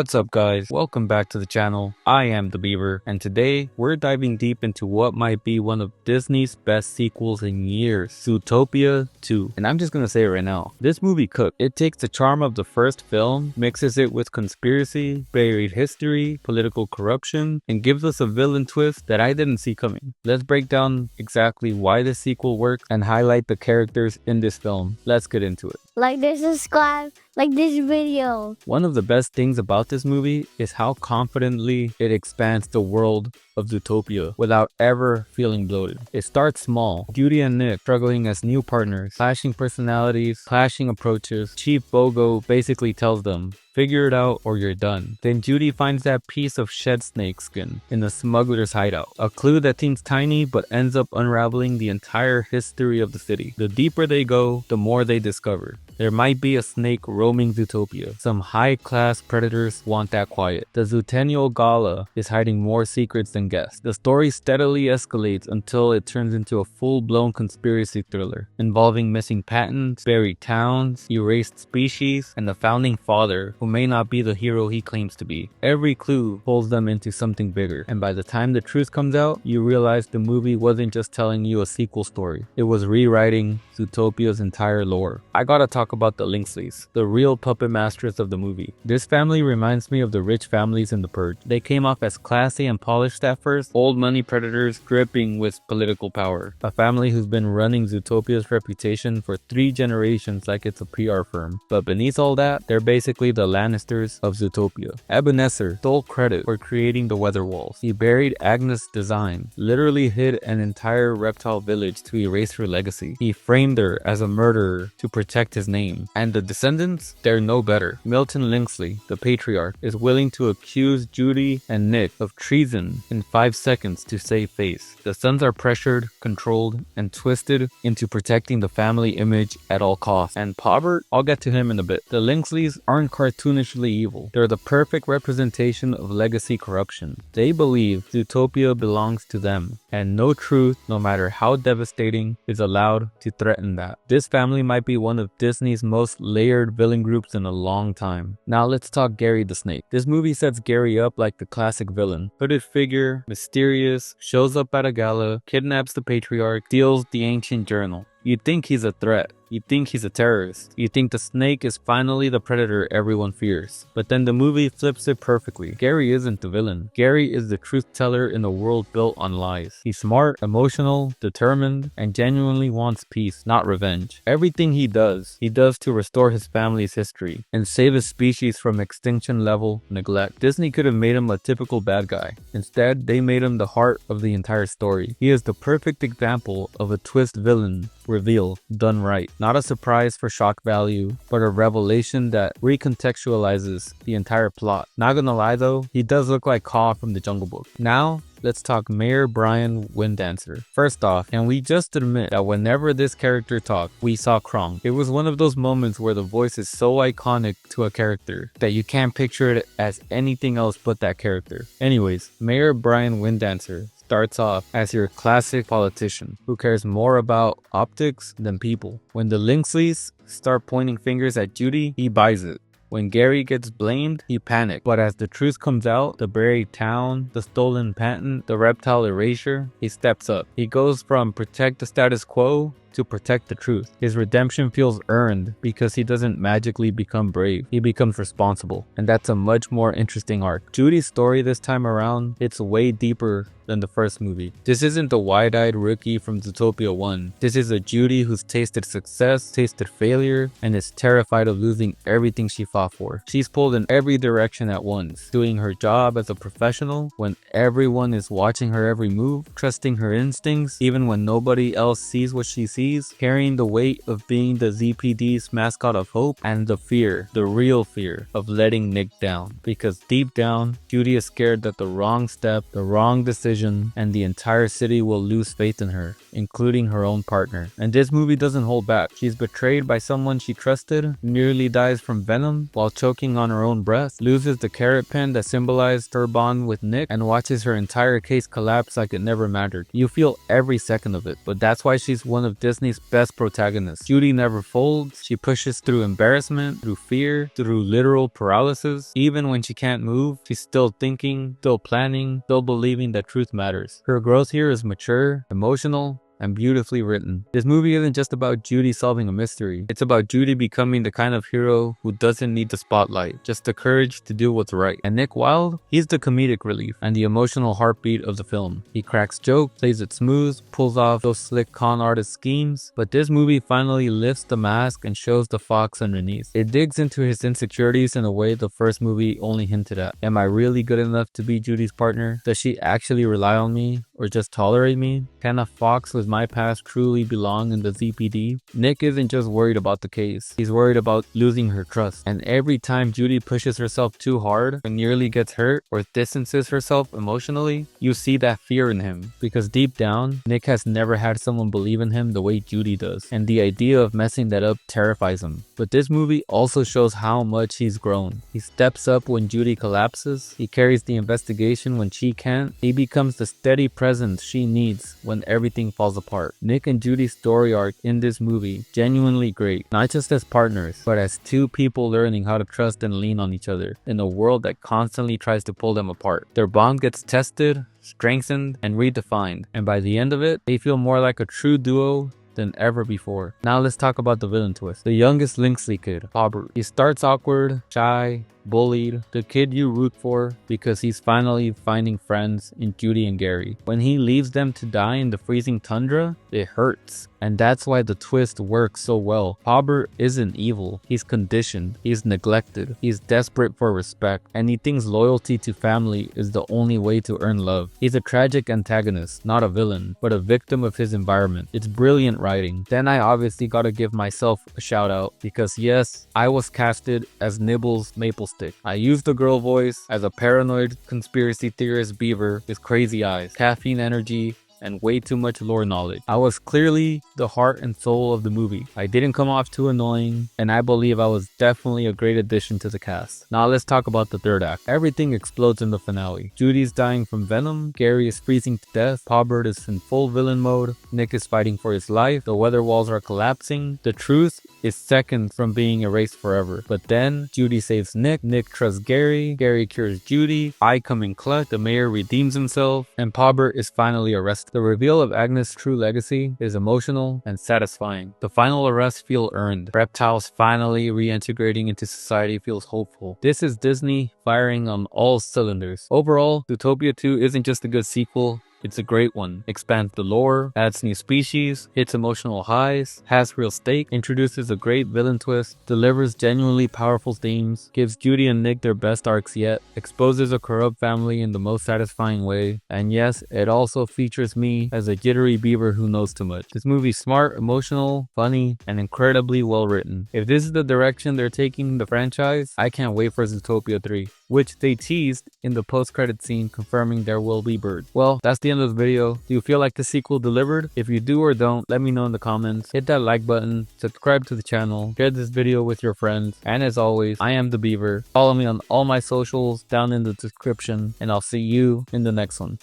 What's up guys, welcome back to the channel. I am the Beaver, and today we're diving deep into what might be one of Disney's best sequels in years, Zootopia 2. And I'm just gonna say it right now, this movie cooked. It takes the charm of the first film, mixes it with conspiracy, buried history, political corruption, and gives us a villain twist that I didn't see coming. Let's break down exactly why this sequel works and highlight the characters in this film. Let's get into it. Like this, subscribe, like this video. One of the best things about this movie is how confidently it expands the world of Zootopia without ever feeling bloated. It starts small, Judy and Nick struggling as new partners, clashing personalities, clashing approaches. Chief Bogo basically tells them, figure it out or you're done. Then Judy finds that piece of shed snake skin in the smuggler's hideout. A clue that seems tiny but ends up unraveling the entire history of the city. The deeper they go, the more they discover. There might be a snake roaming Zootopia. Some high-class predators want that quiet. The Zootennial Gala is hiding more secrets than guests. The story steadily escalates until it turns into a full-blown conspiracy thriller involving missing patents, buried towns, erased species, and the founding father who may not be the hero he claims to be. Every clue pulls them into something bigger, and by the time the truth comes out, you realize the movie wasn't just telling you a sequel story. It was rewriting Zootopia's entire lore. I gotta talk about the Lynxleys, the real puppet masters of the movie. This family reminds me of the rich families in The Purge. They came off as classy and polished at first, old money predators dripping with political power. A family who's been running Zootopia's reputation for 3 generations like it's a PR firm. But beneath all that, they're basically the Lannisters of Zootopia. Ebenezer stole credit for creating the weather walls. He buried Agnes' design, literally hid an entire reptile village to erase her legacy. He framed her as a murderer to protect his name. And the descendants, they're no better. Milton Lynxley, the patriarch, is willing to accuse Judy and Nick of treason in 5 seconds to save face. The sons are pressured, controlled, and twisted into protecting the family image at all costs. And Pawbert, I'll get to him in a bit. The Lynxleys aren't cartoonishly evil. They're the perfect representation of legacy corruption. They believe Zootopia belongs to them, and no truth, no matter how devastating, is allowed to threaten that. This family might be one of Disney's most layered villain groups in a long time. Now let's talk Gary the Snake. This movie sets Gary up like the classic villain. Hooded figure, mysterious, shows up at a gala, kidnaps the patriarch, steals the ancient journal. You'd think he's a threat. You think he's a terrorist. You think the snake is finally the predator everyone fears. But then the movie flips it perfectly. Gary isn't the villain. Gary is the truth teller in a world built on lies. He's smart, emotional, determined, and genuinely wants peace, not revenge. Everything he does to restore his family's history and save his species from extinction level neglect. Disney could have made him a typical bad guy. Instead, they made him the heart of the entire story. He is the perfect example of a twist villain reveal done right. Not a surprise for shock value, but a revelation that recontextualizes the entire plot. Not gonna lie though, he does look like Caw from the Jungle Book. Now, let's talk Mayor Brian Windancer. First off, can we just admit that whenever this character talked, we saw Krong. It was one of those moments where the voice is so iconic to a character that you can't picture it as anything else but that character. Anyways, Mayor Brian Windancer starts off as your classic politician who cares more about optics than people. When the Lynxleys start pointing fingers at Judy, he buys it. When Gary gets blamed, he panics. But as the truth comes out, the buried town, the stolen patent, the reptile erasure, he steps up. He goes from protect the status quo to protect the truth. His redemption feels earned because he doesn't magically become brave. He becomes responsible. And that's a much more interesting arc. Judy's story this time around, it's way deeper than the first movie. This isn't the wide-eyed rookie from Zootopia 1. This is a Judy who's tasted success, tasted failure, and is terrified of losing everything she fought for. She's pulled in every direction at once, doing her job as a professional when everyone is watching her every move, trusting her instincts even when nobody else sees what she sees, carrying the weight of being the ZPD's mascot of hope, and the fear, the real fear, of letting Nick down. Because deep down, Judy is scared that the wrong step, the wrong decision, and the entire city will lose faith in her, including her own partner. And this movie doesn't hold back. She's betrayed by someone she trusted, nearly dies from venom while choking on her own breath, loses the carrot pen that symbolized her bond with Nick, and watches her entire case collapse like it never mattered. You feel every second of it, but that's why she's one of Disney's best protagonist. Judy never folds. She pushes through embarrassment, through fear, through literal paralysis. Even when she can't move, she's still thinking, still planning, still believing that truth matters. Her growth here is mature, emotional, and beautifully written. This movie isn't just about Judy solving a mystery. It's about Judy becoming the kind of hero who doesn't need the spotlight, just the courage to do what's right. And Nick Wilde, he's the comedic relief and the emotional heartbeat of the film. He cracks jokes, plays it smooth, pulls off those slick con artist schemes, but this movie finally lifts the mask and shows the fox underneath. It digs into his insecurities in a way the first movie only hinted at. Am I really good enough to be Judy's partner? Does she actually rely on me or just tolerate me? Can a fox with my past truly belong in the ZPD? Nick isn't just worried about the case. He's worried about losing her trust. And every time Judy pushes herself too hard or nearly gets hurt or distances herself emotionally, you see that fear in him. Because deep down, Nick has never had someone believe in him the way Judy does. And the idea of messing that up terrifies him. But this movie also shows how much he's grown. He steps up when Judy collapses. He carries the investigation when she can't. He becomes the steady presence she needs when everything falls apart. Nick and Judy's story arc in this movie, genuinely great. Not just as partners, but as two people learning how to trust and lean on each other in a world that constantly tries to pull them apart. Their bond gets tested, strengthened, and redefined. And by the end of it, they feel more like a true duo than ever before. Now let's talk about the villain twist. The youngest Lynxley kid, Pawbert. He starts awkward, shy, bullied, the kid you root for because he's finally finding friends in Judy and Gary. When he leaves them to die in the freezing tundra, it hurts. And that's why the twist works so well. Pawbert isn't evil. He's conditioned. He's neglected. He's desperate for respect. And he thinks loyalty to family is the only way to earn love. He's a tragic antagonist, not a villain, but a victim of his environment. It's brilliant writing. Then I obviously gotta give myself a shout out because yes, I was casted as Nibbles Maplestick. I used the girl voice as a paranoid conspiracy theorist beaver with crazy eyes, caffeine energy, and way too much lore knowledge. I was clearly the heart and soul of the movie. I didn't come off too annoying, and I believe I was definitely a great addition to the cast. Now let's talk about the third act. Everything explodes in the finale. Judy's dying from venom, Gary is freezing to death, Pawbert is in full villain mode, Nick is fighting for his life, the weather walls are collapsing. The truth is seconds from being erased forever. But then Judy saves Nick, Nick trusts Gary, Gary cures Judy, I come in clutch, the mayor redeems himself, and Pawbert is finally arrested. The reveal of Agnes' true legacy is emotional and satisfying. The final arrests feel earned. Reptiles finally reintegrating into society feels hopeful. This is Disney firing on all cylinders. Overall, Zootopia 2 isn't just a good sequel, it's a great one. Expands the lore, adds new species, hits emotional highs, has real stake, introduces a great villain twist, delivers genuinely powerful themes, gives Judy and Nick their best arcs yet, exposes a corrupt family in the most satisfying way, and yes, it also features me as a jittery beaver who knows too much. This movie's smart, emotional, funny, and incredibly well written. If this is the direction they're taking the franchise, I can't wait for Zootopia 3, which they teased in the post-credit scene confirming there will be birds. Well, that's the end of the video. Do you feel like the sequel delivered? If you do or don't, let me know in the comments. Hit that like button, subscribe to the channel, share this video with your friends, and as always, I am the Beaver. Follow me on all my socials down in the description, and I'll see you in the next one.